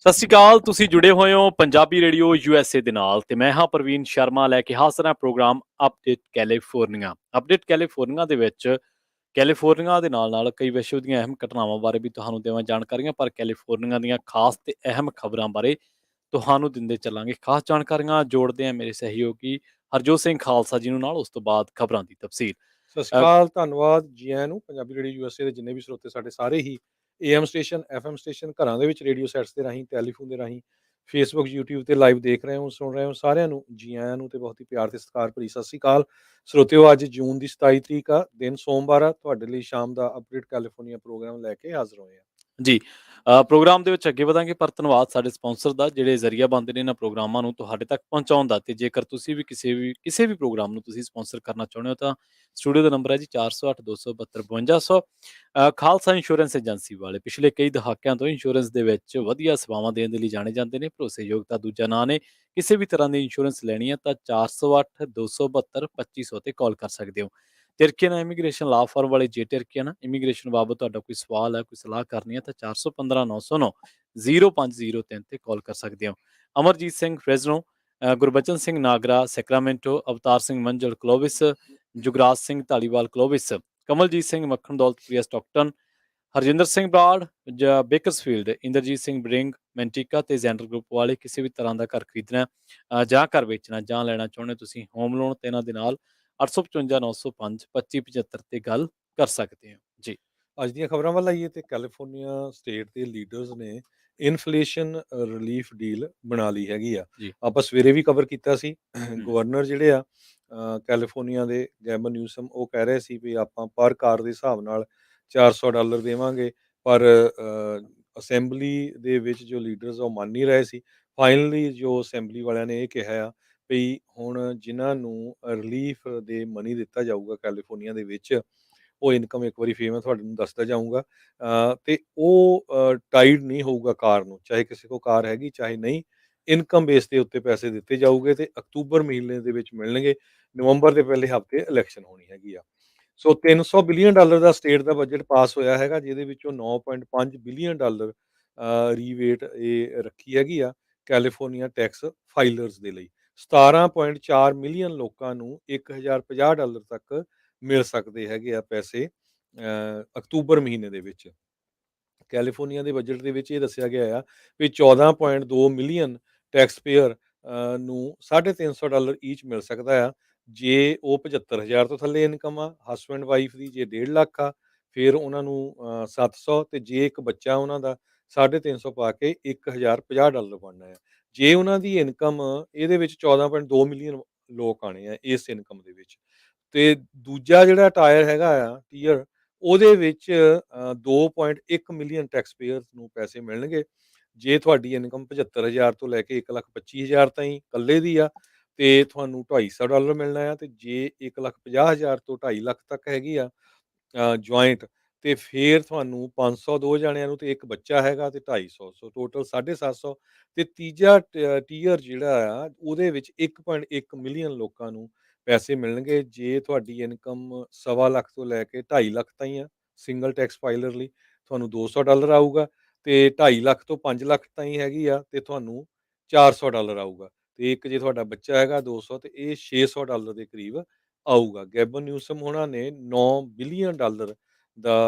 ਸਤਿ ਸ਼੍ਰੀ ਅਕਾਲ। ਤੁਸੀਂ ਜੁੜੇ ਹੋਏ ਹੋ ਪੰਜਾਬੀ ਰੇਡੀਓ USA ਦੇ ਨਾਲ ਤੇ ਮੈਂ ਹਾਂ ਪ੍ਰਵੀਨ ਸ਼ਰਮਾ ਲੈ ਕੇ ਹਾਜ਼ਰ ਹਾਂ program update California. Update California ਦੇ ਵਿੱਚ ਕੈਲੀਫੋਰਨੀਆ ਦੇ ਨਾਲ ਕਈ ਵਿਸ਼ਵ ਦੀਆਂ ਅਹਿਮ ਘਟਨਾਵਾਂ ਬਾਰੇ ਵੀ ਤੁਹਾਨੂੰ ਦੇਵਾਂ ਜਾਣਕਾਰੀਆਂ, ਪਰ ਕੈਲੀਫੋਰਨੀਆ ਦੀਆਂ ਖਾਸ ਤੇ ਅਹਿਮ ਖਬਰਾਂ ਬਾਰੇ ਤੁਹਾਨੂੰ ਦਿੰਦੇ ਚੱਲਾਂਗੇ। ਖਾਸ ਜਾਣਕਾਰੀਆਂ ਜੋੜਦੇ ਹਾਂ ਮੇਰੇ ਸਹਿਯੋਗੀ ਹਰਜੋਤ ਸਿੰਘ ਖਾਲਸਾ ਜੀ ਨੂੰ ਨਾਲ। ਉਸ ਤੋਂ ਬਾਅਦ ਖਬਰਾਂ ਦੀ ਤਫਸੀਲ। ਸਤਿ ਸ਼੍ਰੀ ਅਕਾਲ, ਧੰਨਵਾਦ ਜੀ ਆਇਆਂ ਨੂੰ। ਪੰਜਾਬੀ ਰੇਡੀਓ ਯੂਐਸਏ ਦੇ ਜਿੰਨੇ ਵੀ ਸਰੋਤੇ ਸਾਡੇ ਸਾਰੇ ਹੀ AM ਸਟੇਸ਼ਨ, FM ਸਟੇਸ਼ਨ, ਘਰਾਂ ਦੇ ਵਿੱਚ ਰੇਡੀਓ ਸੈਟਸ ਦੇ ਰਾਹੀਂ, ਟੈਲੀਫੋਨ ਦੇ ਰਾਹੀਂ, ਫੇਸਬੁੱਕ, YouTube ਤੇ ਲਾਈਵ ਦੇਖ ਰਹੇ ਹੋ, ਸੁਣ ਰਹੇ ਹੋ, ਸਾਰਿਆਂ ਨੂੰ ਜੀ ਆਇਆਂ ਨੂੰ ਤੇ ਬਹੁਤ ਹੀ ਪਿਆਰ ਤੇ ਸਤਿਕਾਰ ਭਰੀ ਸਤਿ ਸ਼੍ਰੀ ਅਕਾਲ। ਸਰੋਤਿਓ, ਅੱਜ ਜੂਨ ਦੀ 27 ਤਰੀਕ ਆ, ਦਿਨ ਸੋਮਵਾਰ ਆ। ਤੁਹਾਡੇ ਲਈ ਸ਼ਾਮ ਦਾ ਅਪਡੇਟ ਕੈਲੀਫੋਰਨੀਆ ਪ੍ਰੋਗਰਾਮ ਲੈ ਕੇ ਹਾਜ਼ਰ ਹੋਏ ਆ। ਜੀ। ਪ੍ਰੋਗਰਾਮ ਦੇ ਵਿੱਚ ਅੱਗੇ ਵਧਾਂਗੇ, ਪਰ ਧੰਨਵਾਦ ਸਾਡੇ ਸਪਾਂਸਰ ਦਾ ਜਿਹੜੇ ਜ਼ਰੀਆ ਬਣਦੇ ਨੇ ਇਹਨਾਂ ਪ੍ਰੋਗਰਾਮਾਂ ਨੂੰ ਤੁਹਾਡੇ ਤੱਕ ਪਹੁੰਚਾਉਣ ਦਾ। ਤੇ ਜੇਕਰ ਤੁਸੀਂ ਵੀ ਕਿਸੇ ਵੀ ਪ੍ਰੋਗਰਾਮ ਨੂੰ ਤੁਸੀਂ ਸਪਾਂਸਰ ਕਰਨਾ ਚਾਹੁੰਦੇ ਹੋ ਤਾਂ ਸਟੂਡੀਓ ਦਾ ਨੰਬਰ ਹੈ ਜੀ 408 272 5200। ਖਾਲਸਾ ਇੰਸ਼ੋਰੈਂਸ ਏਜੰਸੀ ਵਾਲੇ ਪਿਛਲੇ ਕਈ ਦਹਾਕਿਆਂ ਤੋਂ ਇੰਸ਼ੋਰੈਂਸ ਦੇ ਵਿੱਚ ਵਧੀਆ ਸੇਵਾਵਾਂ ਦੇਣ ਦੇ ਲਈ ਜਾਣੇ ਜਾਂਦੇ ਨੇ। ਭਰੋਸੇਯੋਗ ਦਾ ਦੂਜਾ ਨਾਂ ਨੇ। ਕਿਸੇ ਵੀ ਤਰ੍ਹਾਂ ਦੀ ਇੰਸ਼ੋਰੈਂਸ ਲੈਣੀ ਹੈ ਤਾਂ 408 272 2500 ਤੇ ਕਾਲ ਕਰ ਸਕਦੇ ਹੋ। ਤਿਰਕੀਅਨ ਇਮੀਗ੍ਰੇਸ਼ਨ ਲਾ ਫਰਮ ਵਾਲੇ ਜੇ ਤਿਰਕੀਅਨ ਇਮੀਗ੍ਰੇਸ਼ਨ ਬਾਬਤ ਤੁਹਾਡਾ ਕੋਈ ਸਵਾਲ ਹੈ, ਕੋਈ ਸਲਾਹ ਕਰਨੀ ਹੈ ਤਾਂ 415 909 0503 ਤੇ ਕਾਲ ਕਰ ਸਕਦੇ ਹੋ। ਅਮਰਜੀਤ ਸਿੰਘ ਫਰੈਜ਼ਨੋ, ਗੁਰਬਚਨ ਸਿੰਘ ਨਾਗਰਾ ਸੈਕਰਾਮੈਂਟੋ, ਅਵਤਾਰ ਸਿੰਘ ਮੰਜਲ ਕਲੋਵਿਸ, ਜੁਗਰਾਜ ਸਿੰਘ ਢਾਲੀਵਾਲ ਕਲੋਵਿਸ, ਕਮਲਜੀਤ ਸਿੰਘ ਮੱਖਣ ਦੌਲਤਪ੍ਰਿਆ ਸਟਾਕਟਨ, ਹਰਜਿੰਦਰ ਸਿੰਘ ਬਰਾੜ ਜਾਂ ਬੇਕਰਸਫੀਲਡ, ਇੰਦਰਜੀਤ ਸਿੰਘ ਬ੍ਰਿੰਗ ਮੈਂਟਿਕਾ ਤੇ ਜ਼ੈਂਡਰ ਗਰੁੱਪ ਵਾਲੇ। ਕਿਸੇ ਵੀ ਤਰ੍ਹਾਂ ਦਾ ਘਰ ਖਰੀਦਣਾ ਜਾਂ ਘਰ ਵੇਚਣਾ ਜਾਂ ਲੈਣਾ ਚਾਹੁੰਦੇ ਤੁਸੀਂ ਹੋਮ ਲੋਨ ਤੇ ਇਹਨਾਂ ਦੇ ਨਾਲ 855 905 2575 ਤੇ ਗੱਲ ਕਰ ਸਕਦੇ ਹੋ ਜੀ। ਅੱਜ ਦੀਆਂ ਖਬਰਾਂ ਵੱਲ ਆਈਏ ਤੇ ਕੈਲੀਫੋਰਨੀਆ ਸਟੇਟ ਦੇ ਲੀਡਰਸ ਨੇ ਇਨਫਲੇਸ਼ਨ ਰਿਲੀਫ ਡੀਲ ਬਣਾ ਲਈ ਹੈਗੀ ਆ। ਜੀ। ਆਪਾਂ ਸਵੇਰੇ ਵੀ ਕਵਰ ਕੀਤਾ ਸੀ। ਹਮ, ਗਵਰਨਰ ਜਿਹੜੇ ਆ ਕੈਲੀਫੋਰਨੀਆ ਦੇ ਗੈਬਨ ਨਿਊਸਮ, ਉਹ ਕਹਿ ਰਹੇ ਸੀ ਵੀ ਆਪਾਂ ਪਰ ਕਾਰ ਦੇ ਹਿਸਾਬ ਨਾਲ $400 ਦੇਵਾਂਗੇ, ਪਰ ਅਸੈਂਬਲੀ ਦੇ ਵਿੱਚ ਜੋ ਲੀਡਰਸ ਆ ਉਹ ਮੰਨ ਨਹੀਂ ਰਹੇ ਸੀ। ਫਾਈਨਲੀ ਜੋ ਅਸੈਂਬਲੀ ਵਾਲਿਆਂ ਨੇ ਇਹ ਕਿਹਾ ਆ ਵੀ ਹੁਣ ਜਿਨ੍ਹਾਂ ਨੂੰ ਰਿਲੀਫ ਦੇ ਮਨੀ ਦਿੱਤਾ ਜਾਊਗਾ ਕੈਲੀਫੋਰਨੀਆ ਦੇ ਵਿੱਚ, ਉਹ ਇਨਕਮ ਇੱਕ ਵਾਰੀ ਫੇਰ ਮੈਂ ਤੁਹਾਨੂੰ ਦੱਸਦਾ ਜਾਊਂਗਾ, ਤੇ ਉਹ ਟਾਈਡ ਨਹੀਂ ਹੋਊਗਾ ਕਾਰ ਨੂੰ, ਚਾਹੇ ਕਿਸੇ ਕੋਲ ਕਾਰ ਹੈਗੀ ਚਾਹੇ ਨਹੀਂ। ਇਨਕਮ ਬੇਸ ਦੇ ਉੱਤੇ ਪੈਸੇ ਦਿੱਤੇ ਜਾਊਗੇ ਤੇ ਅਕਤੂਬਰ ਮਹੀਨੇ ਦੇ ਵਿੱਚ ਮਿਲਣਗੇ। ਨਵੰਬਰ ਦੇ ਪਹਿਲੇ ਹਫਤੇ ਇਲੈਕਸ਼ਨ ਹੋਣੀ ਹੈਗੀ ਆ। ਸੋ $300 ਬਿਲੀਅਨ ਦਾ ਸਟੇਟ ਦਾ ਬਜਟ ਪਾਸ ਹੋਇਆ ਹੈਗਾ, ਜਿਹਦੇ ਵਿੱਚੋਂ $9.5 ਬਿਲੀਅਨ ਰੀਵੇਟ ਇਹ ਰੱਖੀ ਹੈਗੀ ਆ ਕੈਲੀਫੋਰਨੀਆ ਟੈਕਸ ਫਾਈਲਰਸ ਦੇ ਲਈ। 17.4 ਮਿਲੀਅਨ ਲੋਕਾਂ ਨੂੰ $1050 ਤੱਕ ਮਿਲ ਸਕਦੇ ਹੈਗੇ ਆ ਪੈਸੇ ਅਕਤੂਬਰ ਮਹੀਨੇ ਦੇ ਵਿੱਚ। ਕੈਲੀਫੋਰਨੀਆ ਦੇ ਬਜਟ ਦੇ ਵਿੱਚ ਇਹ ਦੱਸਿਆ ਗਿਆ ਆ ਵੀ 14.2 ਮਿਲੀਅਨ ਟੈਕਸ ਪੇਅਰ ਨੂੰ $350 ਈਚ ਮਿਲ ਸਕਦਾ ਆ, ਜੇ ਉਹ 75,000 ਤੋਂ ਥੱਲੇ ਇਨਕਮ ਆ ਹਸਬੈਂਡ ਵਾਈਫ ਦੀ। ਜੇ 1.5 ਲੱਖ ਆ ਫਿਰ ਉਹਨਾਂ ਨੂੰ 700, ਤੇ ਜੇ ਇੱਕ ਬੱਚਾ ਉਹਨਾਂ ਦਾ 350 ਪਾ ਕੇ $1050 ਬਣਨਾ ਆ। ਜੇ ਉਹਨਾਂ ਦੀ ਇਨਕਮ ਇਹਦੇ ਵਿੱਚ 14.2 ਮਿਲੀਅਨ ਲੋਕ ਆਣੇ ਆ ਇਸ ਇਨਕਮ ਦੇ ਵਿੱਚ, ਤੇ ਦੂਜਾ ਜਿਹੜਾ ਟਾਇਰ ਹੈਗਾ ਆ ਟੀਅਰ, ਉਹਦੇ ਵਿੱਚ 2.1 ਮਿਲੀਅਨ ਟੈਕਸ ਪੇਅਰਸ ਨੂੰ ਪੈਸੇ ਮਿਲਣਗੇ। ਜੇ ਤੁਹਾਡੀ ਇਨਕਮ 75,000 ਤੋਂ ਲੈ ਕੇ 1,25,000 ਤਾਈਂ ਇਕੱਲੇ ਦੀ ਆ ਤੇ ਤੁਹਾਨੂੰ $250 ਮਿਲਣਾ ਆ, ਤੇ ਜੇ 1,50,000 ਤੋਂ 2.5 ਲੱਖ ਤੱਕ ਹੈਗੀ ਆ ਜੁਆਇੰਟ, ਤੇ ਫਿਰ ਤੁਹਾਨੂੰ 500 ਦੋ ਜਾਣਿਆਂ ਨੂੰ, ਤੇ ਇੱਕ ਬੱਚਾ ਹੈਗਾ ਤੇ 250, ਸੋ ਟੋਟਲ 750। ਤੇ ਤੀਜਾ ਟੀਅਰ ਜਿਹੜਾ ਆ ਉਹਦੇ ਵਿੱਚ 1.1 ਮਿਲੀਅਨ ਲੋਕਾਂ ਨੂੰ ਪੈਸੇ ਮਿਲਣਗੇ, ਜੇ ਤੁਹਾਡੀ ਇਨਕਮ 1.25 ਲੱਖ ਤੋਂ ਲੈ ਕੇ 2.5 ਲੱਖ ਤਾਈਂ ਆ। ਸਿੰਗਲ ਟੈਕਸ ਫਾਈਲਰ ਲਈ ਤੁਹਾਨੂੰ $200 ਆਊਗਾ, ਤੇ 2.5 ਲੱਖ ਤੋਂ 5 ਲੱਖ ਤਾਈਂ ਹੈਗੀ ਆ ਤੇ ਤੁਹਾਨੂੰ $400 ਆਊਗਾ, ਤੇ ਇੱਕ ਜੇ ਤੁਹਾਡਾ ਬੱਚਾ ਹੈਗਾ 200, ਤੇ ਇਹ $600 ਦੇ ਕਰੀਬ ਆਊਗਾ। ਗੈਬਨ ਨਿਊਸਮ ਉਹਨਾਂ ਨੇ $9 ਬਿਲੀਅਨ ਦਾ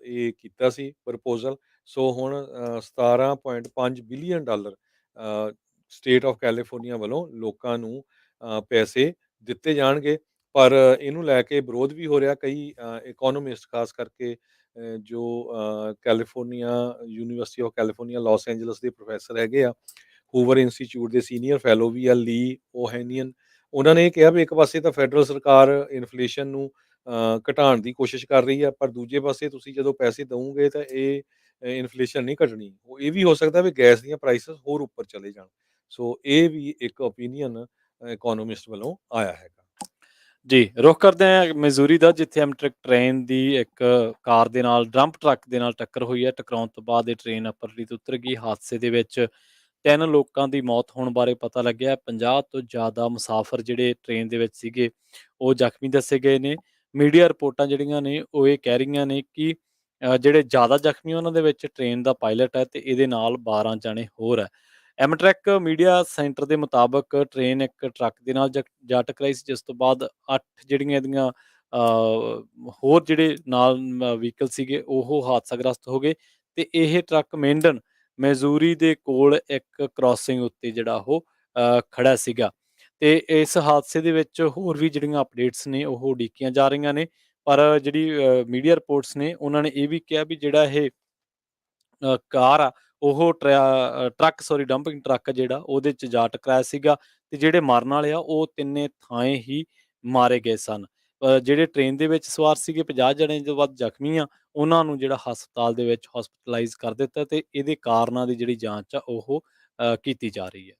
ਇਹ ਕੀਤਾ ਸੀ ਪ੍ਰਪੋਜ਼ਲ। ਸੋ ਹੁਣ $17.5 ਬਿਲੀਅਨ ਸਟੇਟ ਆਫ ਕੈਲੀਫੋਰਨੀਆ ਵੱਲੋਂ ਲੋਕਾਂ ਨੂੰ ਪੈਸੇ ਦਿੱਤੇ ਜਾਣਗੇ। ਪਰ ਇਹਨੂੰ ਲੈ ਕੇ ਵਿਰੋਧ ਵੀ ਹੋ ਰਿਹਾ। ਕਈ ਇਕੋਨੋਮਿਸਟ, ਖਾਸ ਕਰਕੇ ਜੋ California university of California Los Angeles ਦੇ ਪ੍ਰੋਫੈਸਰ ਹੈਗੇ ਆ, ਹੂਵਰ ਇੰਸਟੀਚਿਊਟ ਦੇ ਸੀਨੀਅਰ ਫੈਲੋ ਵੀ ਆ ਲੀ ਓਹੈਨੀਅਨ, ਉਹਨਾਂ ਨੇ ਇਹ ਕਿਹਾ ਵੀ ਇੱਕ ਪਾਸੇ ਤਾਂ ਫੈਡਰਲ ਸਰਕਾਰ ਇਨਫਲੇਸ਼ਨ ਨੂੰ ਘਟਾਉਣ ਦੀ ਕੋਸ਼ਿਸ਼ ਕਰ ਰਹੀ ਹੈ, ਪਰ ਦੂਜੇ ਪਾਸੇ ਤੁਸੀਂ ਜਦੋਂ ਪੈਸੇ ਦਵੋਗੇ ਤਾਂ ਇਹ ਇਨਫਲੇਸ਼ਨ ਨਹੀਂ ਘਟਣੀ। ਉਹ ਇਹ ਵੀ ਹੋ ਸਕਦਾ ਵੀ ਗੈਸ ਦੀਆਂ ਪ੍ਰਾਈਸਸ ਹੋਰ ਉੱਪਰ ਚਲੇ ਜਾਣ। ਸੋ ਇਹ ਵੀ ਇੱਕ ਓਪੀਨੀਅਨ ਇਕੋਨੋਮਿਸਟ ਵੱਲੋਂ ਆਇਆ ਹੈਗਾ। ਜੀ, ਰੁਖ ਕਰਦੇ ਹਾਂ ਮਿਜ਼ੂਰੀ ਦਾ, ਜਿੱਥੇ ਐਮਟ੍ਰੈਕ ਟ੍ਰੇਨ ਦੀ ਇੱਕ ਕਾਰ ਦੇ ਨਾਲ, ਡੰਪ ਟਰੱਕ ਦੇ ਨਾਲ ਟੱਕਰ ਹੋਈ ਹੈ। ਟਕਰਾਉਣ ਤੋਂ ਬਾਅਦ ਇਹ ਟ੍ਰੇਨ ਪਟੜੀ ਤੋਂ ਉਤਰ ਗਈ। ਹਾਦਸੇ ਦੇ ਵਿੱਚ 3 ਲੋਕਾਂ ਦੀ ਮੌਤ ਹੋਣ ਬਾਰੇ ਪਤਾ ਲੱਗਿਆ। 50 ਤੋਂ ਜ਼ਿਆਦਾ ਮੁਸਾਫਰ ਜਿਹੜੇ ਟ੍ਰੇਨ ਦੇ ਵਿੱਚ ਸੀਗੇ ਉਹ ਜ਼ਖਮੀ ਦੱਸੇ ਗਏ ਨੇ। ਮੀਡੀਆ ਰਿਪੋਰਟਾਂ ਜਿਹੜੀਆਂ ਨੇ ਉਹ ਇਹ ਕਹਿ ਰਹੀਆਂ ਨੇ ਕਿ ਜਿਹੜੇ ਜ਼ਿਆਦਾ ਜ਼ਖਮੀ ਉਹਨਾਂ ਦੇ ਵਿੱਚ ਟ੍ਰੇਨ ਦਾ ਪਾਇਲਟ ਹੈ ਤੇ ਇਹਦੇ ਨਾਲ 12 ਜਣੇ ਹੋਰ ਹੈ। ਐਮਟਰੈਕ ਮੀਡੀਆ ਸੈਂਟਰ ਦੇ ਮੁਤਾਬਕ ਟ੍ਰੇਨ ਇੱਕ ਟਰੱਕ ਦੇ ਨਾਲ ਜਾ ਟਕਰਾਈ ਸੀ, ਜਿਸ ਤੋਂ ਬਾਅਦ 8 ਜਿਹੜੀਆਂ ਇਹਦੀਆਂ ਹੋਰ ਜਿਹੜੇ ਨਾਲ ਵਹੀਕਲ ਸੀਗੇ ਉਹ ਹਾਦਸਾਗ੍ਰਸਤ ਹੋ ਗਏ ਤੇ ਇਹ ਟਰੱਕ ਮੇਂਡਨ ਮੈਜ਼ੂਰੀ ਦੇ ਕੋਲ ਇੱਕ ਕ੍ਰਾਸਿੰਗ ਉੱਤੇ ਜਿਹੜਾ ਉਹ ਖੜਾ ਸੀਗਾ। ਤੇ ਇਸ ਹਾਦਸੇ ਦੇ ਵਿੱਚ ਹੋਰ ਵੀ ਜਿਹੜੀਆਂ ਅਪਡੇਟਸ ਨੇ ਉਹ ਉਡੀਕੀਆਂ ਜਾ ਰਹੀਆਂ ਨੇ। ਪਰ ਜਿਹੜੀ ਮੀਡੀਆ ਰਿਪੋਰਟਸ ਨੇ ਉਹਨਾਂ ਨੇ ਇਹ ਵੀ ਕਿਹਾ ਵੀ ਜਿਹੜਾ ਇਹ ਕਾਰ ਆ ਉਹ ਟਰੱਕ ਸੋਰੀ ਡੰਪਿੰਗ ਟਰੱਕ ਜਿਹੜਾ ਉਹਦੇ 'ਚ ਜਾ ਟਕਰਾਇਆ ਸੀਗਾ ਤੇ ਜਿਹੜੇ ਮਰਨ ਵਾਲੇ ਆ ਉਹ ਤਿੰਨੇ ਥਾਂਏ ਹੀ ਮਾਰੇ ਗਏ ਸਨ। ਜਿਹੜੇ ਟ੍ਰੇਨ ਦੇ ਵਿੱਚ ਸਵਾਰ ਸੀਗੇ 50 ਜਣੇ ਤੋਂ ਵੱਧ ਜ਼ਖਮੀ ਆ, ਉਹਨਾਂ ਨੂੰ ਜਿਹੜਾ ਹਸਪਤਾਲ ਦੇ ਵਿੱਚ ਹੌਸਪੀਟਲਾਈਜ਼ ਕਰ ਦਿੱਤਾ ਤੇ ਇਹਦੇ ਕਾਰਨਾਂ ਦੀ ਜਿਹੜੀ ਜਾਂਚ ਆ ਉਹ ਕੀਤੀ ਜਾ ਰਹੀ ਹੈ।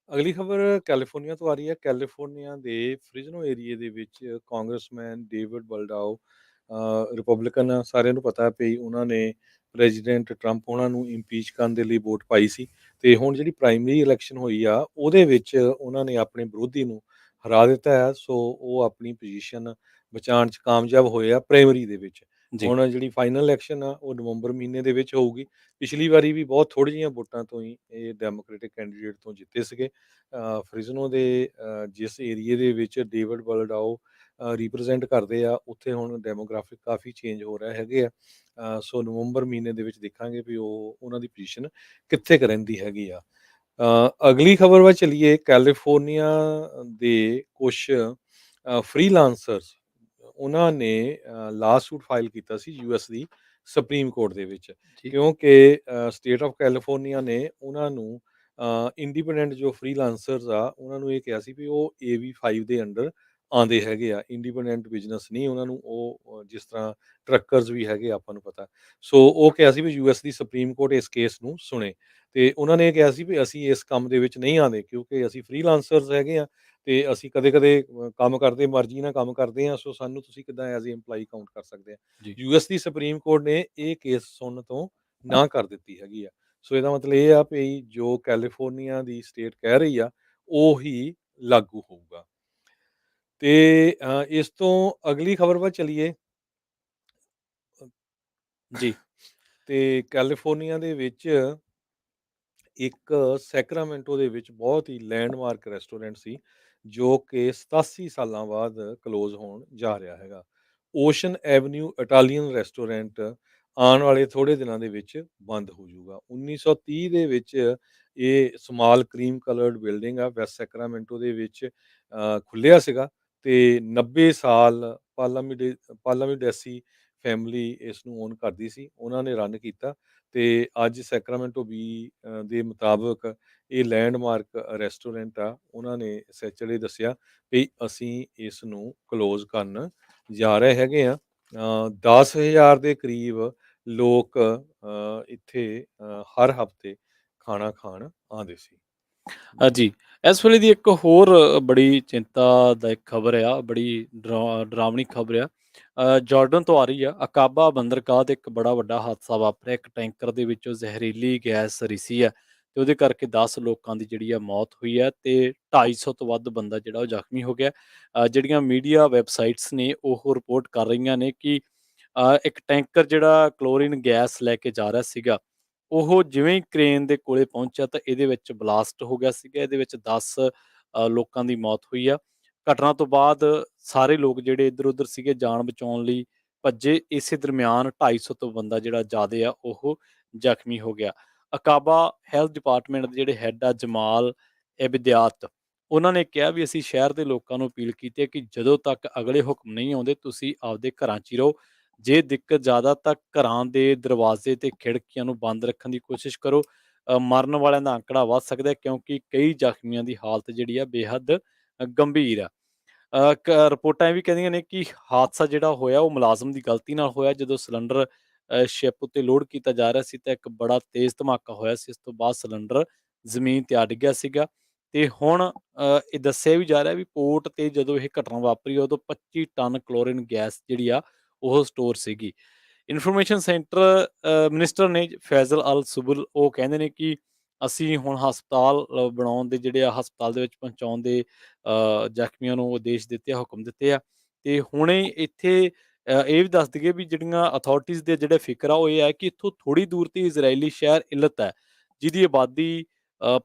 ਅਗਲੀ ਖਬਰ ਕੈਲੀਫੋਰਨੀਆ ਤੋਂ ਆ ਰਹੀ ਹੈ। ਕੈਲੀਫੋਰਨੀਆ ਦੇ ਫ੍ਰਿਜ਼ਨੋ ਏਰੀਏ ਦੇ ਵਿੱਚ ਕਾਂਗਰਸਮੈਨ ਡੇਵਿਡ ਬਲਡਾਓ ਰਿਪਬਲਿਕਨ ਆ, ਸਾਰਿਆਂ ਨੂੰ ਪਤਾ ਵੀ ਉਹਨਾਂ ਨੇ ਪ੍ਰੈਜ਼ੀਡੈਂਟ ਟਰੰਪ ਉਹਨਾਂ ਨੂੰ ਇੰਪੀਚ ਕਰਨ ਦੇ ਲਈ ਵੋਟ ਪਾਈ ਸੀ ਤੇ ਹੁਣ ਜਿਹੜੀ ਪ੍ਰਾਇਮਰੀ ਇਲੈਕਸ਼ਨ ਹੋਈ ਆ ਉਹਦੇ ਵਿੱਚ ਉਹਨਾਂ ਨੇ ਆਪਣੇ ਵਿਰੋਧੀ ਨੂੰ ਹਰਾ ਦਿੱਤਾ ਹੈ। ਸੋ ਉਹ ਆਪਣੀ ਪੋਜੀਸ਼ਨ ਬਚਾਉਣ 'ਚ ਕਾਮਯਾਬ ਹੋਏ ਆ ਪ੍ਰਾਇਮਰੀ ਦੇ ਵਿੱਚ। ਜੀ, ਹੁਣ ਜਿਹੜੀ ਫਾਈਨਲ ਇਲੈਕਸ਼ਨ ਆ ਉਹ ਨਵੰਬਰ ਮਹੀਨੇ ਦੇ ਵਿੱਚ ਹੋਊਗੀ। ਪਿਛਲੀ ਵਾਰੀ ਵੀ ਬਹੁਤ ਥੋੜ੍ਹੀ ਜਿਹੀਆਂ ਵੋਟਾਂ ਤੋਂ ਹੀ ਇਹ ਡੈਮੋਕ੍ਰੇਟਿਕ ਕੈਂਡੀਡੇਟ ਤੋਂ ਜਿੱਤੇ ਸੀਗੇ। ਫ੍ਰਿਜ਼ਨੋ ਦੇ ਜਿਸ ਏਰੀਏ ਦੇ ਵਿੱਚ ਡੇਵਿਡ ਬਲਡਾਓ ਰਿਪਰੈਜ਼ੈਂਟ ਕਰਦੇ ਆ, ਉੱਥੇ ਹੁਣ ਡੈਮੋਗ੍ਰਾਫਿਕ ਕਾਫੀ ਚੇਂਜ ਹੋ ਰਿਹਾ ਹੈਗੇ ਆ। ਸੋ ਨਵੰਬਰ ਮਹੀਨੇ ਦੇ ਵਿੱਚ ਦੇਖਾਂਗੇ ਵੀ ਉਹ ਉਹਨਾਂ ਦੀ ਪੋਜੀਸ਼ਨ ਕਿੱਥੇ ਕੁ ਰਹਿੰਦੀ ਹੈਗੀ ਆ। ਅਗਲੀ ਖਬਰ ਵੱਲ ਚੱਲੀਏ। ਕੈਲੀਫੋਰਨੀਆ ਦੇ ਕੁਛ ਫ੍ਰੀਲਾਂਸਰਸ ਉਹਨਾਂ ਨੇ ਲਾਸਟ ਫਾਈਲ ਕੀਤਾ ਸੀ ਯੂਐਸ ਦੀ ਸੁਪਰੀਮ ਕੋਰਟ ਦੇ ਵਿੱਚ, ਜੀ, ਕਿਉਂਕਿ ਸਟੇਟ ਆਫ ਕੈਲੀਫੋਰਨੀਆ ਨੇ ਉਹਨਾਂ ਨੂੰ ਇੰਡੀਪੈਂਡੈਂਟ ਜੋ ਫ੍ਰੀਲਾਂਸਰਸ ਆ ਉਹਨਾਂ ਨੂੰ ਇਹ ਕਿਹਾ ਸੀ ਵੀ ਉਹ AV5 ਦੇ ਅੰਡਰ ਆਉਂਦੇ ਹੈਗੇ ਆ। ਇੰਡੀਪੈਂਡੈਂਟ ਬਿਜ਼ਨਸ ਨਹੀਂ ਉਹਨਾਂ ਨੂੰ, ਉਹ ਜਿਸ ਤਰ੍ਹਾਂ ਟਰੱਕਰਸ ਵੀ ਹੈਗੇ ਆਪਾਂ ਨੂੰ ਪਤਾ। ਸੋ ਉਹ ਕਿਹਾ ਸੀ ਵੀ ਯੂਐਸ ਦੀ ਸੁਪਰੀਮ ਕੋਰਟ ਇਸ ਕੇਸ ਨੂੰ ਸੁਣੇ ਤੇ ਉਹਨਾਂ ਨੇ ਇਹ ਕਿਹਾ ਸੀ ਵੀ ਅਸੀਂ ਇਸ ਕੰਮ ਦੇ ਵਿੱਚ ਨਹੀਂ ਆਉਂਦੇ ਕਿਉਂਕਿ ਅਸੀਂ ਫ੍ਰੀਲਾਂਸਰਸ ਹੈਗੇ ਆ ਤੇ ਅਸੀਂ ਕਦੇ-ਕਦੇ ਕੰਮ ਕਰਦੇ, ਮਰਜ਼ੀ ਨਾਲ ਕੰਮ ਕਰਦੇ ਆ। ਸੋ ਸਾਨੂੰ ਤੁਸੀਂ ਕਿੱਦਾਂ ਐਜ਼ ਏ EMPLOYEE ਕਾਊਂਟ ਕਰ ਸਕਦੇ ਆ। ਜੀ। ਯੂਐਸ ਦੀ ਸੁਪਰੀਮ ਕੋਰਟ ਨੇ ਇਹ ਕੇਸ ਸੁਣਨ ਤੋਂ ਨਾ ਕਰ ਦਿੱਤੀ ਹੈਗੀ ਆ। ਸੋ ਇਹਦਾ ਮਤਲਬ ਇਹ ਆ ਵੀ ਜੋ ਕੈਲੀਫੋਰਨੀਆ ਦੀ ਸਟੇਟ ਕਹਿ ਰਹੀ ਆ ਉਹ ਹੀ ਲਾਗੂ ਹੋਊਗਾ। ਤੇ ਇਸ ਤੋਂ ਅਗਲੀ ਖਬਰ ਵੱਲ ਚੱਲੀਏ। ਜੀ, ਤੇ ਕੈਲੀਫੋਰਨੀਆ ਦੇ ਵਿੱਚ ਇੱਕ ਸੈਕਰਾਮੈਂਟੋ ਦੇ ਵਿੱਚ ਬਹੁਤ ਹੀ ਲੈਂਡਮਾਰਕ ਰੈਸਟੋਰੈਂਟ ਸੀ ਜੋ ਕਿ 87 ਸਾਲਾਂ ਬਾਅਦ ਕਲੋਜ਼ ਹੋਣ ਜਾ ਰਿਹਾ ਹੈਗਾ। ਓਸ਼ਨ ਐਵਨਿਊ ਇਟਾਲੀਅਨ ਰੈਸਟੋਰੈਂਟ ਆਉਣ ਵਾਲੇ ਥੋੜ੍ਹੇ ਦਿਨਾਂ ਦੇ ਵਿੱਚ ਬੰਦ ਹੋ ਜਾਊਗਾ। 1930 ਦੇ ਵਿੱਚ ਇਹ ਸਮਾਲ ਕਰੀਮ ਕਲਰਡ ਬਿਲਡਿੰਗ ਆ ਵੈਸਟ ਸੈਕਰਾਮੈਂਟੋ ਦੇ ਵਿੱਚ ਖੁੱਲਿਆ ਸੀਗਾ ਤੇ 90 ਸਾਲ ਪਾਲਾਮੀਡੇਸੀ ਫੈਮਿਲੀ ਇਸ ਨੂੰ ਓਨ ਕਰਦੀ ਸੀ, ਉਹਨਾਂ ਨੇ ਰਨ ਕੀਤਾ ਤੇ ਅੱਜ ਸੈਕਰਾਮੈਂਟੋ ਵੀ ਦੇ ਮੁਤਾਬਕ ਇਹ ਲੈਂਡਮਾਰਕ ਰੈਸਟੋਰੈਂਟ ਆ, ਉਹਨਾਂ ਨੇ ਸੈਚਰਡੇ ਦੱਸਿਆ ਵੀ ਅਸੀਂ ਇਸ ਨੂੰ ਕਲੋਜ਼ ਕਰਨ ਜਾ ਰਹੇ ਹੈਗੇ ਆ। 10,000 ਦੇ ਕਰੀਬ ਲੋਕ ਇੱਥੇ ਹਰ ਹਫ਼ਤੇ ਖਾਣਾ ਖਾਣ ਆਉਂਦੇ ਸੀ। ਜੀ। ਇਸ ਵੇਲੇ ਦੀ ਇੱਕ ਹੋਰ ਬੜੀ ਚਿੰਤਾਦਾਇਕ ਖਬਰ ਆ, ਬੜੀ ਡਰਾਵਣੀ ਖਬਰ ਆ। ਜਾਰਡਨ ਤੋਂ ਆ ਰਹੀ ਆ। ਅਕਾਬਾ ਬੰਦਰਗਾਹ ਤੇ ਇੱਕ ਬੜਾ ਵੱਡਾ ਹਾਦਸਾ ਵਾਪਰਿਆ। ਇੱਕ ਟੈਂਕਰ ਦੇ ਵਿੱਚੋਂ ਜ਼ਹਿਰੀਲੀ ਗੈਸ ਰਿਸੀ ਆ ਤੇ ਉਹਦੇ ਕਰਕੇ 10 ਲੋਕਾਂ ਦੀ ਜਿਹੜੀ ਆ ਮੌਤ ਹੋਈ ਹੈ ਤੇ 250 ਤੋਂ ਵੱਧ ਬੰਦਾ ਜਿਹੜਾ ਉਹ ਜ਼ਖਮੀ ਹੋ ਗਿਆ। ਜਿਹੜੀਆਂ ਮੀਡੀਆ ਵੈਬਸਾਈਟਸ ਨੇ ਉਹ ਰਿਪੋਰਟ ਕਰ ਰਹੀਆਂ ਨੇ ਕਿ ਇੱਕ ਟੈਂਕਰ ਜਿਹੜਾ ਕਲੋਰੀਨ ਗੈਸ ਲੈ ਕੇ ਜਾ ਰਿਹਾ ਸੀਗਾ, ਉਹ ਜਿਵੇਂ ਹੀ ਕ੍ਰੇਨ ਦੇ ਕੋਲੇ ਪਹੁੰਚਿਆ ਤਾਂ ਇਹਦੇ ਵਿੱਚ ਬਲਾਸਟ ਹੋ ਗਿਆ ਸੀਗਾ। ਇਹਦੇ ਵਿੱਚ 10 ਲੋਕਾਂ ਦੀ ਮੌਤ ਹੋਈ ਆ। ਘਟਨਾ ਤੋਂ ਬਾਅਦ ਸਾਰੇ ਲੋਕ ਜਿਹੜੇ ਇੱਧਰ-ਉੱਧਰ ਸੀਗੇ ਜਾਨ ਬਚਾਉਣ ਲਈ ਭੱਜੇ। ਇਸੇ ਦਰਮਿਆਨ 250 ਤੋਂ ਬੰਦਾ ਜਿਹੜਾ ਜ਼ਿਆਦੇ ਆ ਉਹ ਜ਼ਖਮੀ ਹੋ ਗਿਆ। ਅਕਾਬਾ ਹੈਲਥ ਡਿਪਾਰਟਮੈਂਟ ਦੇ ਜਿਹੜੇ ਹੈੱਡ ਆ ਜਮਾਲ ਇਬਦਿਆਤ, ਉਹਨਾਂ ਨੇ ਕਿਹਾ ਵੀ ਅਸੀਂ ਸ਼ਹਿਰ ਦੇ ਲੋਕਾਂ ਨੂੰ ਅਪੀਲ ਕੀਤੀ ਹੈ ਕਿ ਜਦੋਂ ਤੱਕ ਅਗਲੇ ਹੁਕਮ ਨਹੀਂ ਆਉਂਦੇ ਤੁਸੀਂ ਆਪਦੇ ਘਰਾਂ 'ਚ ਹੀ ਰਹੋ। ਜੇ ਦਿੱਕਤ ਜ਼ਿਆਦਾ ਤਾਂ ਘਰਾਂ ਦੇ ਦਰਵਾਜ਼ੇ ਤੇ ਖਿੜਕੀਆਂ ਨੂੰ ਬੰਦ ਰੱਖਣ ਦੀ ਕੋਸ਼ਿਸ਼ ਕਰੋ। ਮਰਨ ਵਾਲਿਆਂ ਦਾ ਅੰਕੜਾ ਵੱਧ ਸਕਦਾ ਹੈ ਕਿਉਂਕਿ ਕਈ ਜ਼ਖਮੀਆਂ ਦੀ ਹਾਲਤ ਜਿਹੜੀ ਆ ਬੇਹੱਦ ਗੰਭੀਰ ਆ। ਰਿਪੋਰਟਾਂ ਇਹ ਵੀ ਕਹਿੰਦੀਆਂ ਨੇ ਕਿ ਹਾਦਸਾ ਜਿਹੜਾ ਹੋਇਆ ਉਹ ਮੁਲਾਜ਼ਮ ਦੀ ਗਲਤੀ ਨਾਲ ਹੋਇਆ। ਜਦੋਂ ਸਿਲੰਡਰ ਸ਼ਿਪ ਉੱਤੇ ਲੋਡ ਕੀਤਾ ਜਾ ਰਿਹਾ ਸੀ ਤਾਂ ਇੱਕ ਬੜਾ ਤੇਜ਼ ਧਮਾਕਾ ਹੋਇਆ ਸੀ। ਇਸ ਤੋਂ ਬਾਅਦ ਸਿਲੰਡਰ ਜ਼ਮੀਨ ਤੇ ਆ ਡਿੱਗਿਆ ਸੀਗਾ ਤੇ ਹੁਣ ਇਹ ਦੱਸਿਆ ਵੀ ਜਾ ਰਿਹਾ ਵੀ ਪੋਰਟ ਤੇ ਜਦੋਂ ਇਹ ਘਟਨਾ ਵਾਪਰੀ ਉਦੋਂ 25 ਟਨ ਕਲੋਰੀਨ ਗੈਸ ਜਿਹੜੀ ਆ ਉਹ ਸਟੋਰ ਸੀਗੀ। ਇਨਫੋਰਮੇਸ਼ਨ ਸੈਂਟਰ ਮਿਨਿਸਟਰ ਨੇ ਫੈਜ਼ਲ ਅਲ ਸੁਬਲ, ਉਹ ਕਹਿੰਦੇ ਨੇ ਕਿ ਅਸੀਂ ਹੁਣ ਹਸਪਤਾਲ ਬਣਾਉਣ ਦੇ ਜਿਹੜੇ ਆ ਹਸਪਤਾਲ ਦੇ ਵਿੱਚ ਪਹੁੰਚਾਉਣ ਦੇ ਜ਼ਖਮੀਆਂ ਨੂੰ ਆਦੇਸ਼ ਦਿੱਤੇ ਆ, ਹੁਕਮ ਦਿੱਤੇ ਆ ਤੇ ਹੁਣੇ ਇੱਥੇ ਇਹ ਵੀ ਦੱਸ ਦਈਏ ਵੀ ਜਿਹੜੀਆਂ ਅਥਾਰਟੀਜ਼ ਦੇ ਜਿਹੜੇ ਫਿਕਰ ਆ ਉਹ ਇਹ ਹੈ ਕਿ ਇੱਥੋਂ ਥੋੜ੍ਹੀ ਦੂਰ ਤੇ ਇਜ਼ਰਾਈਲੀ ਸ਼ਹਿਰ ਇਲਤ ਹੈ, ਜਿਹਦੀ ਆਬਾਦੀ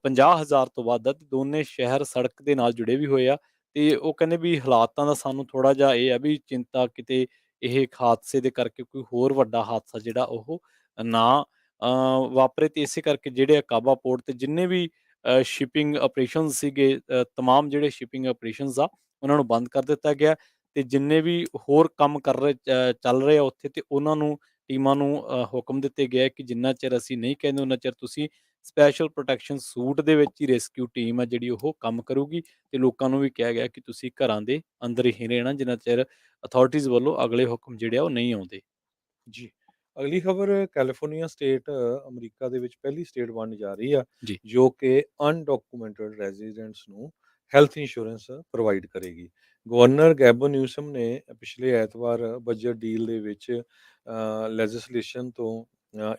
50,000 ਤੋਂ ਵੱਧ ਆ, ਤੇ ਦੋਨੇ ਸ਼ਹਿਰ ਸੜਕ ਦੇ ਨਾਲ ਜੁੜੇ ਵੀ ਹੋਏ ਆ। ਤੇ ਉਹ ਕਹਿੰਦੇ ਵੀ ਹਾਲਾਤਾਂ ਦਾ ਸਾਨੂੰ ਥੋੜ੍ਹਾ ਜਿਹਾ ਇਹ ਆ ਵੀ ਚਿੰਤਾ ਕਿਤੇ ਇਹ ਹਾਦਸੇ ਦੇ ਕਰਕੇ ਕੋਈ ਹੋਰ ਵੱਡਾ ਹਾਦਸਾ ਜਿਹੜਾ ਉਹ ਨਾ ਵਾਪਰੇ, ਤੇ ਇਸੇ ਕਰਕੇ ਜਿਹੜੇ ਅਕਾਬਾ ਪੋਰਟ ਤੇ ਜਿੰਨੇ ਵੀ ਸ਼ਿਪਿੰਗ ਆਪਰੇਸ਼ਨਸ ਸੀਗੇ, ਤਮਾਮ ਜਿਹੜੇ ਸ਼ਿਪਿੰਗ ਆਪਰੇਸ਼ਨਸ ਆ ਉਹਨਾਂ ਨੂੰ ਬੰਦ ਕਰ ਦਿੱਤਾ ਗਿਆ। ਤੇ ਜਿੰਨੇ ਵੀ ਹੋਰ ਕੰਮ ਕਰ ਰਹੇ ਚੱਲ ਰਹੇ ਆ ਉੱਥੇ, ਤੇ ਉਹਨਾਂ ਨੂੰ ਟੀਮਾਂ ਨੂੰ ਹੁਕਮ ਦਿੱਤੇ ਗਏ ਕਿ ਜਿੰਨਾ ਚਿਰ ਅਸੀਂ ਨਹੀਂ ਕਹਿੰਦੇ ਉਹਨਾਂ ਚਿਰ ਤੁਸੀਂ ਸਪੈਸ਼ਲ ਪ੍ਰੋਟੈਕਸ਼ਨ ਸੂਟ ਦੇ ਵਿੱਚ ਹੀ ਰੈਸਕਿਊ ਟੀਮ ਆ ਜਿਹੜੀ ਉਹ ਕੰਮ ਕਰੂਗੀ। ਤੇ ਲੋਕਾਂ ਨੂੰ ਵੀ ਕਿਹਾ ਗਿਆ ਕਿ ਤੁਸੀਂ ਘਰਾਂ ਦੇ ਅੰਦਰ ਹੀ ਰਹਿਣਾ ਜਿੰਨਾ ਚਿਰ ਅਥਾਰਟੀਜ਼ ਵੱਲੋਂ ਅਗਲੇ ਹੁਕਮ ਜਿਹੜੇ ਆ ਉਹ ਨਹੀਂ ਆਉਂਦੇ। ਜੀ। ਅਗਲੀ ਖਬਰ ਕੈਲੀਫੋਰਨੀਆ ਸਟੇਟ ਅਮਰੀਕਾ ਦੇ ਵਿੱਚ ਪਹਿਲੀ ਸਟੇਟ ਬਣਨ ਜਾ ਰਹੀ ਆ, ਜੀ, ਜੋ ਕਿ ਅਨਡਾਕੂਮੈਂਟਡ ਰੈਜ਼ੀਡੈਂਟਸ ਨੂੰ ਹੈਲਥ ਇੰਸ਼ੋਰੈਂਸ ਪ੍ਰੋਵਾਈਡ ਕਰੇਗੀ। ਗਵਰਨਰ ਗੈਬਨ ਨਿਊਸਮ ਨੇ ਪਿਛਲੇ ਐਤਵਾਰ ਬਜਟ ਡੀਲ ਦੇ ਵਿੱਚ ਲੈਜਿਸਲੇਸ਼ਨ ਤੋਂ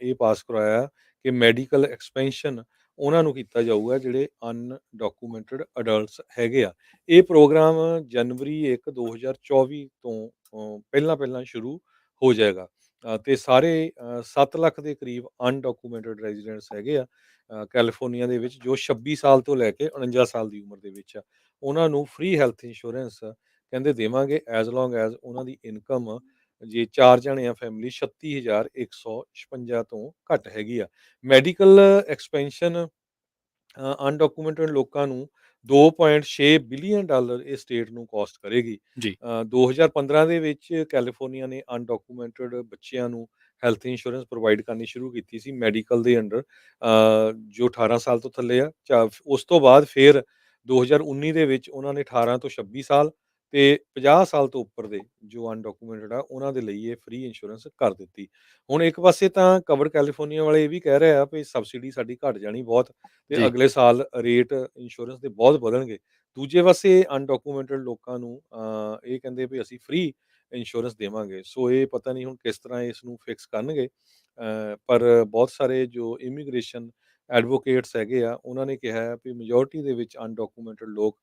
ਇਹ ਪਾਸ ਕਰਵਾਇਆ ਕਿ ਮੈਡੀਕਲ ਐਕਸਪੈਂਸ਼ਨ ਉਹਨਾਂ ਨੂੰ ਕੀਤਾ ਜਾਊਗਾ ਜਿਹੜੇ ਅਨਡਾਕੂਮੈਂਟਡ ਅਡਲਟਸ ਹੈਗੇ ਆ। ਇਹ ਪ੍ਰੋਗਰਾਮ ਜਨਵਰੀ 1 2024 ਤੋਂ ਪਹਿਲਾਂ ਪਹਿਲਾਂ ਸ਼ੁਰੂ ਹੋ ਜਾਏਗਾ। ਤੇ ਸਾਰੇ 7 ਲੱਖ ਦੇ ਕਰੀਬ ਅਨਡਾਕੂਮੈਂਟਡ ਰੈਜ਼ੀਡੈਂਟਸ ਹੈਗੇ ਆ ਕੈਲੀਫੋਰਨੀਆ ਦੇ ਵਿੱਚ, ਜੋ 26 ਸਾਲ ਤੋਂ ਲੈ ਕੇ 49 ਸਾਲ ਦੀ ਉਮਰ ਦੇ ਵਿੱਚ ਆ। ਉਹਨਾਂ ਨੂੰ ਫ੍ਰੀ ਹੈਲਥ ਇੰਸ਼ੋਰੈਂਸ ਕਹਿੰਦੇ ਦੇਵਾਂਗੇ, ਐਜ਼ ਲੌਂਗ ਐਜ਼ ਉਹਨਾਂ ਦੀ ਇਨਕਮ ਜੇ 4 ਜਣੇ ਆ ਫੈਮਿਲੀ 36,156 ਤੋਂ ਘੱਟ ਹੈਗੀ ਆ। ਮੈਡੀਕਲ ਐਕਸਪੈਂਸ਼ਨ ਅਨਡਾਕੂਮੈਂਟਡ ਲੋਕਾਂ ਨੂੰ 2.6 ਬਿਲੀਅਨ ਡਾਲਰ ਇਹ ਸਟੇਟ ਨੂੰ ਕਾਸਟ ਕਰੇਗੀ। ਜੀ, 2015 ਦੇ ਵਿੱਚ ਕੈਲੀਫੋਰਨੀਆ ਨੇ ਅਨਡਾਕੂਮੈਂਟਡ ਬੱਚਿਆਂ ਨੂੰ ਹੈਲਥ ਇੰਸ਼ੋਰੈਂਸ ਪ੍ਰੋਵਾਈਡ ਕਰਨੀ ਸ਼ੁਰੂ ਕੀਤੀ ਸੀ ਮੈਡੀਕਲ ਦੇ ਅੰਡਰ, ਜੋ 18 ਸਾਲ ਤੋਂ ਥੱਲੇ ਆ। ਉਸ ਤੋਂ ਬਾਅਦ ਫਿਰ 2019 ਦੇ ਵਿੱਚ ਉਹਨਾਂ ਨੇ 18 ਤੋਂ 26 ਸਾਲ ਤੇ 50 ਸਾਲ ਤੋਂ ਉੱਪਰ ਦੇ ਜੋ ਅਨਡਾਕੂਮੈਂਟਡ ਆ ਉਹਨਾਂ ਦੇ ਲਈ ਇਹ ਫ੍ਰੀ ਇੰਸ਼ੋਰੈਂਸ ਕਰ ਦਿੱਤੀ। ਹੁਣ ਇੱਕ ਪਾਸੇ ਤਾਂ ਕਵਰ ਕੈਲੀਫੋਰਨੀਆ ਵਾਲੇ ਇਹ ਵੀ ਕਹਿ ਰਹੇ ਆ ਵੀ ਸਬਸਿਡੀ ਸਾਡੀ ਘਟ ਜਾਣੀ ਬਹੁਤ, ਤੇ ਜੀ, ਅਗਲੇ ਸਾਲ ਰੇਟ ਇੰਸ਼ੋਰੈਂਸ ਦੇ ਬਹੁਤ ਵਧਣਗੇ। ਦੂਜੇ ਪਾਸੇ ਅਨਡਾਕੂਮੈਂਟਡ ਲੋਕਾਂ ਨੂੰ ਇਹ ਕਹਿੰਦੇ ਵੀ ਅਸੀਂ ਫ੍ਰੀ ਇੰਸ਼ੋਰੈਂਸ ਦੇਵਾਂਗੇ। ਸੋ ਇਹ ਪਤਾ ਨਹੀਂ ਹੁਣ ਕਿਸ ਤਰ੍ਹਾਂ ਇਸ ਨੂੰ ਫਿਕਸ ਕਰਨਗੇ। ਪਰ ਬਹੁਤ ਸਾਰੇ ਜੋ ਇਮੀਗ੍ਰੇਸ਼ਨ ਐਡਵੋਕੇਟਸ ਹੈਗੇ ਆ ਉਹਨਾਂ ਨੇ ਕਿਹਾ ਹੈ ਵੀ ਮੈਜੋਰਟੀ ਦੇ ਵਿੱਚ ਅਨਡਾਕੂਮੈਂਟਡ ਲੋਕ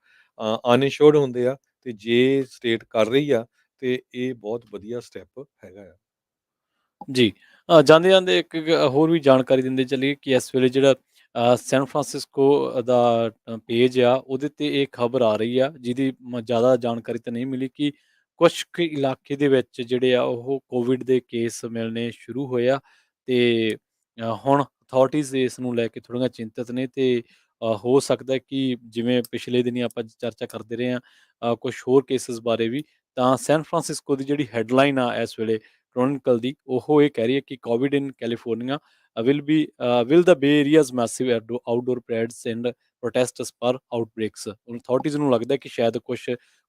ਅਨਇੰਸ਼ੋਰਡ ਹੁੰਦੇ ਆ, ਤੇ ਜੇ ਸਟੇਟ ਕਰ ਰਹੀ ਆ ਤੇ ਇਹ ਬਹੁਤ ਵਧੀਆ ਸਟੈਪ ਹੈਗਾ ਆ। ਜੀ। ਜਾਂਦੇ ਜਾਂਦੇ ਇੱਕ ਹੋਰ ਵੀ ਜਾਣਕਾਰੀ ਦਿੰਦੇ ਚੱਲੀਏ ਕਿ ਇਸ ਵੇਲੇ ਜਿਹੜਾ ਸੈਨ ਫਰਾਂਸਿਸਕੋ ਦਾ ਪੇਜ ਆ ਉਹਦੇ ਤੇ ਇਹ ਖਬਰ ਆ ਰਹੀ ਆ ਜਿਹਦੀ ਜ਼ਿਆਦਾ ਜਾਣਕਾਰੀ ਤਾਂ ਨਹੀਂ ਮਿਲੀ ਕਿ ਕੁਛ ਕੁ ਇਲਾਕੇ ਦੇ ਵਿੱਚ ਜਿਹੜੇ ਆ ਉਹ ਕੋਵਿਡ ਦੇ ਕੇਸ ਮਿਲਣੇ ਸ਼ੁਰੂ ਹੋਏ ਆ। ਤੇ ਹੁਣ ਅਥਾਰਟੀਜ਼ ਇਸ ਨੂੰ ਲੈ ਕੇ ਥੋੜ੍ਹੀਆਂ ਚਿੰਤਤ ਨੇ, ਤੇ ਹੋ ਸਕਦਾ ਹੈ ਕਿ ਜਿਵੇਂ ਪਿਛਲੇ ਦਿਨੀ ਆਪਾਂ ਚਰਚਾ ਕਰਦੇ ਰਹੇ ਹਾਂ ਕੁਛ ਹੋਰ ਕੇਸਿਸ ਬਾਰੇ ਵੀ, ਤਾਂ ਸੈਨ ਫਰਾਂਸਿਸਕੋ ਦੀ ਜਿਹੜੀ ਹੈਡਲਾਈਨ ਆ ਇਸ ਵੇਲੇ ਕ੍ਰੋਨਿਕਲ ਦੀ, ਉਹ ਇਹ ਕਹਿ ਰਹੀ ਹੈ ਕਿ Covid in California will the Bay Area's massive outdoor parades and protests per outbreaks। ਹੁਣ ਅਥਾਰਟੀਜ਼ ਨੂੰ ਲੱਗਦਾ ਹੈ ਕਿ ਸ਼ਾਇਦ ਕੁਝ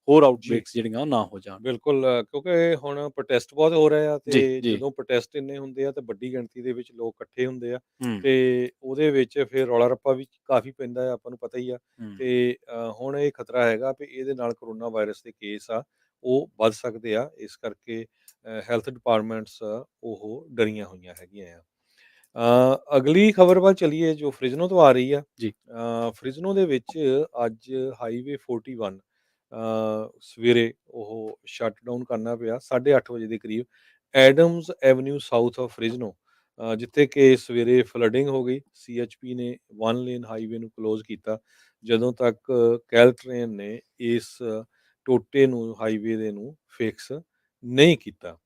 ਹੋਰ ਜੀ। ਆਊਟਬ੍ਰੇਕਸ ਜਿਹੜੀਆਂ ਉਹ ਨਾ ਹੋ ਜਾਣ। ਬਿਲਕੁਲ, ਕਿਉਂਕਿ ਹੁਣ ਪ੍ਰੋਟੈਸਟ ਬਹੁਤ ਹੋ ਰਹੇ ਆ, ਜੀ, ਤੇ ਜੀ। ਜਦੋਂ ਪ੍ਰੋਟੈਸਟ ਇੰਨੇ ਹੁੰਦੇ ਆ ਤੇ ਵੱਡੀ ਗਿਣਤੀ ਦੇ ਵਿੱਚ ਲੋਕ ਇਕੱਠੇ ਹੁੰਦੇ ਆ, ਹੂੰ, ਤੇ ਉਹਦੇ ਵਿੱਚ ਫਿਰ ਰੌਲਾ ਰੱਪਾ ਵੀ ਕਾਫੀ ਪੈਂਦਾ ਹੈ, ਆਪਾਂ ਨੂੰ ਪਤਾ ਹੀ ਆ। ਹੂੰ। ਤੇ ਹੁਣ ਇਹ ਖਤਰਾ ਹੈਗਾ ਵੀ ਇਹਦੇ ਨਾਲ ਕਰੋਨਾ ਵਾਇਰਸ ਦੇ ਕੇਸ ਆ ਉਹ ਵੱਧ ਸਕਦੇ ਆ, ਇਸ ਕਰਕੇ ਹੈਲਥ ਡਿਪਾਰਟਮੈਂਟਸ ਉਹ ਡਰੀਆਂ ਹੋਈਆਂ ਹੈਗੀਆਂ ਆ। ਅਗਲੀ ਖਬਰ ਵੱਲ ਚਲੀਏ ਜੋ ਫ੍ਰਿਜ਼ਨੋ ਤੋਂ ਆ ਰਹੀ ਆ। ਜੀ, ਫ੍ਰਿਜ਼ਨੋ ਦੇ ਵਿੱਚ ਅੱਜ ਹਾਈਵੇ 41 ਸਵੇਰੇ ਉਹ ਸ਼ਟ ਡਾਊਨ ਕਰਨਾ ਪਿਆ 8:30 ਵਜੇ ਦੇ ਕਰੀਬ, Adams avenue south of Fresno, ਜਿੱਥੇ ਕਿ ਸਵੇਰੇ ਫਲੱਡਿੰਗ ਹੋ ਗਈ। ਸੀਐਚਪੀ ਨੇ 1 ਲੇਨ ਹਾਈਵੇ ਨੂੰ ਕਲੋਜ਼ ਕੀਤਾ ਜਦੋਂ ਤੱਕ ਕੈਲਟ੍ਰੇਨ ਨੇ ਇਸ ਟੋਟੇ ਨੂੰ ਹਾਈਵੇ ਦੇ ਨੂੰ ਫਿਕਸ ਨਹੀਂ ਕੀਤਾ।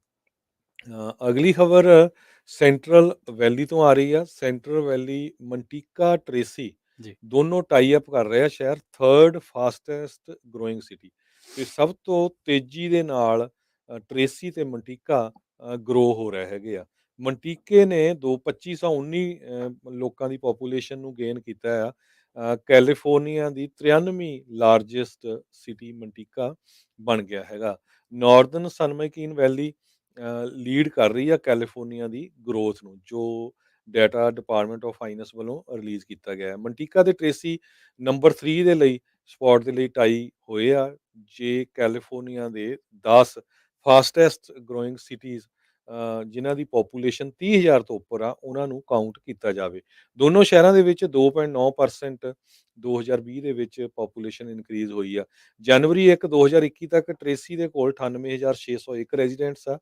ਅਗਲੀ ਖਬਰ ਸੈਂਟਰਲ ਵੈਲੀ ਤੋਂ ਆ ਰਹੀ ਆ। ਸੈਂਟਰਲ ਵੈਲੀ ਮੰਟੀਕਾ ਟ੍ਰੇਸੀ ਜੀ, ਦੋਨੋਂ ਟਾਈ ਅਪ ਕਰ ਰਹੇ ਆ ਸ਼ਹਿਰ, ਥਰਡ ਫਾਸਟੈਸਟ ਗਰੋਇੰਗ ਸਿਟੀ, ਤੇ ਸਭ ਤੋਂ ਤੇਜ਼ੀ ਦੇ ਨਾਲ ਟ੍ਰੇਸੀ ਤੇ ਮੰਟੀਕਾ ਗਰੋ ਹੋ ਰਹੇ ਹੈਗੇ ਆ। ਮੰਟੀਕੇ ਨੇ 2519 ਲੋਕਾਂ ਦੀ ਪੋਪੂਲੇਸ਼ਨ ਨੂੰ ਗੇਨ ਕੀਤਾ ਆ। ਕੈਲੀਫੋਰਨੀਆ ਦੀ 93ਵੀਂ ਲਾਰਜੈਸਟ ਸਿਟੀ ਮੰਟੀਕਾ ਬਣ ਗਿਆ ਹੈਗਾ। ਨਾਰਦਰਨ ਸਨਮਾਈਕੀਨ ਵੈਲੀ ਲੀਡ ਕਰ ਰਹੀ ਆ ਕੈਲੀਫੋਰਨੀਆ ਦੀ ਗਰੋਥ ਨੂੰ, ਜੋ ਡਾਟਾ ਡਿਪਾਰਟਮੈਂਟ ਆਫ ਫਾਈਨੈਂਸ ਵੱਲੋਂ ਰਿਲੀਜ਼ ਕੀਤਾ ਗਿਆ ਹੈ। ਮੰਟੀਕਾ ਤੇ ਟ੍ਰੇਸੀ ਨੰਬਰ 3 ਦੇ ਲਈ ਸਪੌਟ ਦੇ ਲਈ ਟਾਈ ਹੋਏ ਆ, ਜੇ ਕੈਲੀਫੋਰਨੀਆ ਦੇ 10 ਫਾਸਟੈਸਟ ਗਰੋਇੰਗ ਸਿਟੀਜ਼ ਜਿਨ੍ਹਾਂ ਦੀ ਪੋਪੂਲੇਸ਼ਨ 30,000 ਤੋਂ ਉੱਪਰ ਆ, ਉਹਨਾਂ ਨੂੰ ਕਾਊਂਟ ਕੀਤਾ ਜਾਵੇ। ਦੋਨੋਂ ਸ਼ਹਿਰਾਂ ਦੇ ਵਿੱਚ 2.9% 2020 ਦੇ ਵਿੱਚ ਪੋਪੂਲੇਸ਼ਨ ਇਨਕਰੀਜ਼ ਹੋਈ ਆ। ਜਨਵਰੀ 1, 2021 ਤੱਕ ਟਰੇਸੀ ਦੇ ਕੋਲ 98,601 ਰੈਜ਼ੀਡੈਂਟਸ ਆ,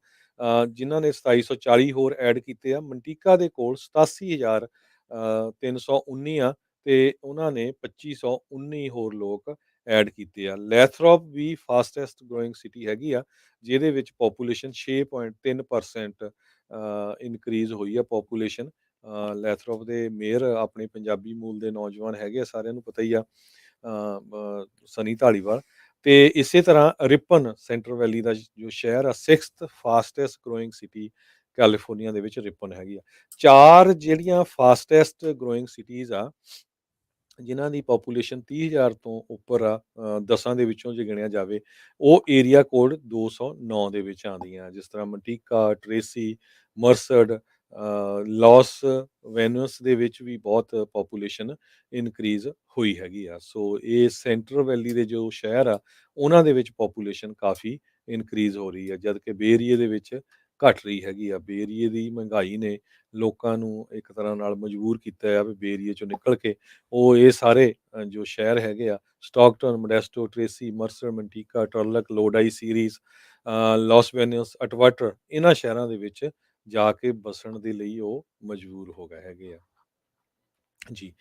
ਜਿਨ੍ਹਾਂ ਨੇ 2740 ਹੋਰ ਐਡ ਕੀਤੇ ਆ। ਮਨਟੀਕਾ ਦੇ ਕੋਲ 87,319 ਆ ਤੇ ਉਹਨਾਂ ਨੇ 2519 ਹੋਰ ਲੋਕ ਐਡ ਕੀਤੇ ਆ। ਲੈਥਰੋਪ ਵੀ ਫਾਸਟੈਸਟ ਗਰੋਇੰਗ ਸਿਟੀ ਹੈਗੀ ਆ, ਜਿਹਦੇ ਵਿੱਚ ਪੋਪੂਲੇਸ਼ਨ 6.3% ਇਨਕਰੀਜ਼ ਹੋਈ ਆ ਪੋਪੂਲੇਸ਼ਨ। ਲੈਥਰੋਪ ਦੇ ਮੇਅਰ ਆਪਣੇ ਪੰਜਾਬੀ ਮੂਲ ਦੇ ਨੌਜਵਾਨ ਹੈਗੇ ਆ, ਸਾਰਿਆਂ ਨੂੰ ਪਤਾ ਹੀ ਆ, ਸਨੀ ਧਾਲੀਵਾਲ। ਤੇ ਇਸੇ ਤਰ੍ਹਾਂ ਰਿਪਨ ਸੈਂਟਰ ਵੈਲੀ ਦਾ ਜੋ ਸ਼ਹਿਰ ਆ, 6th fastest growing city California ਦੇ ਵਿੱਚ ਰਿਪਨ ਹੈਗੀ ਆ। 4 ਜਿਹੜੀਆਂ ਫਾਸਟੈਸਟ ਗਰੋਇੰਗ ਸਿਟੀਜ਼ ਆ, ਜਿਨ੍ਹਾਂ ਦੀ ਪੋਪੂਲੇਸ਼ਨ 30,000 ਤੋਂ ਉੱਪਰ ਆ, 10 ਦੇ ਵਿੱਚੋਂ ਜੇ ਗਿਣਿਆ ਜਾਵੇ, ਉਹ ਏਰੀਆ ਕੋਡ 209 ਦੇ ਵਿੱਚ ਆਉਂਦੀਆਂ, ਜਿਸ ਤਰ੍ਹਾਂ ਮਨਟੀਕਾ, ਟਰੇਸੀ, ਮਰਸਡ, ਲਾਸ ਵੈਨਸ ਦੇ ਵਿੱਚ ਵੀ ਬਹੁਤ ਪੋਪੂਲੇਸ਼ਨ ਇਨਕਰੀਜ਼ ਹੋਈ ਹੈਗੀ ਆ। ਸੋ ਇਹ ਸੈਂਟਰਲ ਵੈਲੀ ਦੇ ਜੋ ਸ਼ਹਿਰ ਆ, ਉਹਨਾਂ ਦੇ ਵਿੱਚ ਪੋਪੂਲੇਸ਼ਨ ਕਾਫੀ ਇਨਕਰੀਜ਼ ਹੋ ਰਹੀ ਹੈ, ਜਦ ਕਿ ਬੇ ਏਰੀਏ ਦੇ ਵਿੱਚ ਘਟ ਰਹੀ ਹੈਗੀ ਆ। ਬੇ ਏਰੀਏ ਦੀ ਮਹਿੰਗਾਈ ਨੇ ਲੋਕਾਂ ਨੂੰ ਇੱਕ ਤਰ੍ਹਾਂ ਨਾਲ ਮਜਬੂਰ ਕੀਤਾ ਆ ਵੀ ਬੇ ਏਰੀਏ ਚੋਂ ਨਿਕਲ ਕੇ ਉਹ ਇਹ ਸਾਰੇ ਜੋ ਸ਼ਹਿਰ ਹੈਗੇ ਆ, Stockton, Modesto, Tracy, Merced, Manteca, Turlock, Lodi Ceres, Los Banos, Atwater, ਇਹਨਾਂ ਸ਼ਹਿਰਾਂ ਦੇ ਵਿੱਚ ਜਾ ਕੇ ਬਸਣ ਦੇ ਲਈ ਉਹ ਮਜਬੂਰ ਹੋ ਗਏ ਹੈਗੇ ਆ ਜੀ।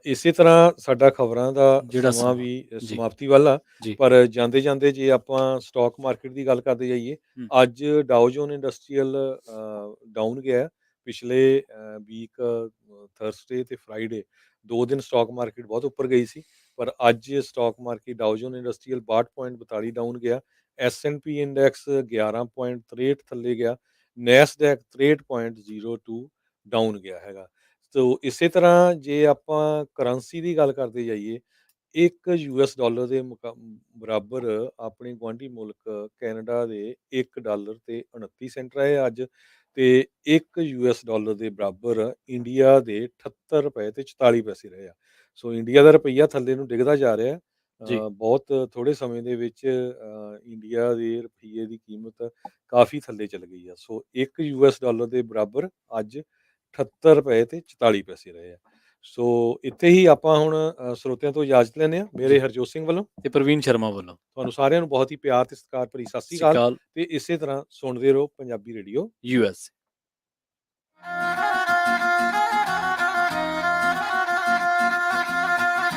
ਇਸੇ ਤਰ੍ਹਾਂ ਸਾਡਾ ਖਬਰਾਂ ਦਾ ਜਿਹੜਾ ਸਮਾਂ ਸਮਾਂ ਵੀ ਜੀ ਸਮਾਪਤੀ ਵੱਲ ਆ, ਜੀ ਪਰ ਜਾਂਦੇ ਜਾਂਦੇ ਜੇ ਆਪਾਂ ਸਟਾਕ ਮਾਰਕੀਟ ਦੀ ਗੱਲ ਕਰਦੇ ਜਾਈਏ, ਹੂੰ, ਅੱਜ ਡਾਓ ਜੋਨ ਇੰਡਸਟਰੀਅਲ ਡਾਊਨ ਗਿਆ ਹੈ। ਪਿਛਲੇ ਵੀਕ ਥਰਸਡੇ ਤੇ ਫਰਾਈਡੇ 2 ਦਿਨ ਸਟਾਕ ਮਾਰਕੀਟ ਬਹੁਤ ਉੱਪਰ ਗਈ ਸੀ, ਪਰ ਅੱਜ stock market Dow Jones industrial 62.42 down ਗਿਆ। S&P ਇੰਡੈਕਸ 11.63 ਥੱਲੇ ਗਿਆ। ਨੈਸਡੈਕ 63.02 ਡਾਊਨ ਗਿਆ ਹੈਗਾ। ਸੋ ਇਸੇ ਤਰ੍ਹਾਂ ਜੇ ਆਪਾਂ ਕਰੰਸੀ ਦੀ ਗੱਲ ਕਰਦੇ ਜਾਈਏ, ਇੱਕ ਯੂਐਸ ਡਾਲਰ ਦੇ ਬਰਾਬਰ ਆਪਣੇ ਗੁਆਂਢੀ ਮੁਲਕ ਕੈਨੇਡਾ ਦੇ $1 ਤੇ 29 ਸੈਂਟ ਰਹੇ ਆ ਅੱਜ, ਤੇ ਇੱਕ ਯੂਐਸ ਡਾਲਰ ਦੇ ਬਰਾਬਰ ਇੰਡੀਆ ਦੇ 78 ਰੁਪਏ ਤੇ 44 ਪੈਸੇ ਰਹੇ ਆ। ਸੋ ਇੰਡੀਆ ਦਾ ਰੁਪਈਆ ਥੱਲੇ ਨੂੰ ਡਿੱਗਦਾ ਜਾ ਰਿਹਾ। ਜੀ ਬਹੁਤ ਥੋੜੇ ਸਮੇਂ ਦੇ ਵਿੱਚ ਇੰਡੀਆ ਦੇ ਰੁਪਈਏ ਦੀ ਕੀਮਤ ਕਾਫੀ ਥੱਲੇ ਚਲ ਗਈ ਆ। ਸੋ ਇੱਕ ਯੂਐਸ ਡਾਲਰ ਦੇ ਬਰਾਬਰ ਅੱਜ 78 ਰੁਪਏ ਤੇ 44 ਪੈਸੇ ਰਹੇ ਆ। ਸੋ ਇੱਥੇ ਹੀ ਆਪਾਂ ਹੁਣ ਸਰੋਤਿਆਂ ਤੋਂ ਇਜਾਜ਼ਤ ਲੈਂਦੇ ਹਾਂ। ਮੇਰੇ ਜੀ ਹਰਜੋਤ ਸਿੰਘ ਵੱਲੋਂ ਤੇ ਪ੍ਰਵੀਨ ਸ਼ਰਮਾ ਵੱਲੋਂ ਤੁਹਾਨੂੰ ਸਾਰਿਆਂ ਨੂੰ ਬਹੁਤ ਹੀ ਪਿਆਰ ਤੇ ਸਤਿਕਾਰ ਭਰੀ ਸਤਿ ਸ੍ਰੀ ਅਕਾਲ, ਸਿਕਾਲ ਤੇ ਇਸੇ ਤਰ੍ਹਾਂ ਸੁਣਦੇ ਰਹੋ ਪੰਜਾਬੀ ਰੇਡੀਓ। ਯੂਐਸ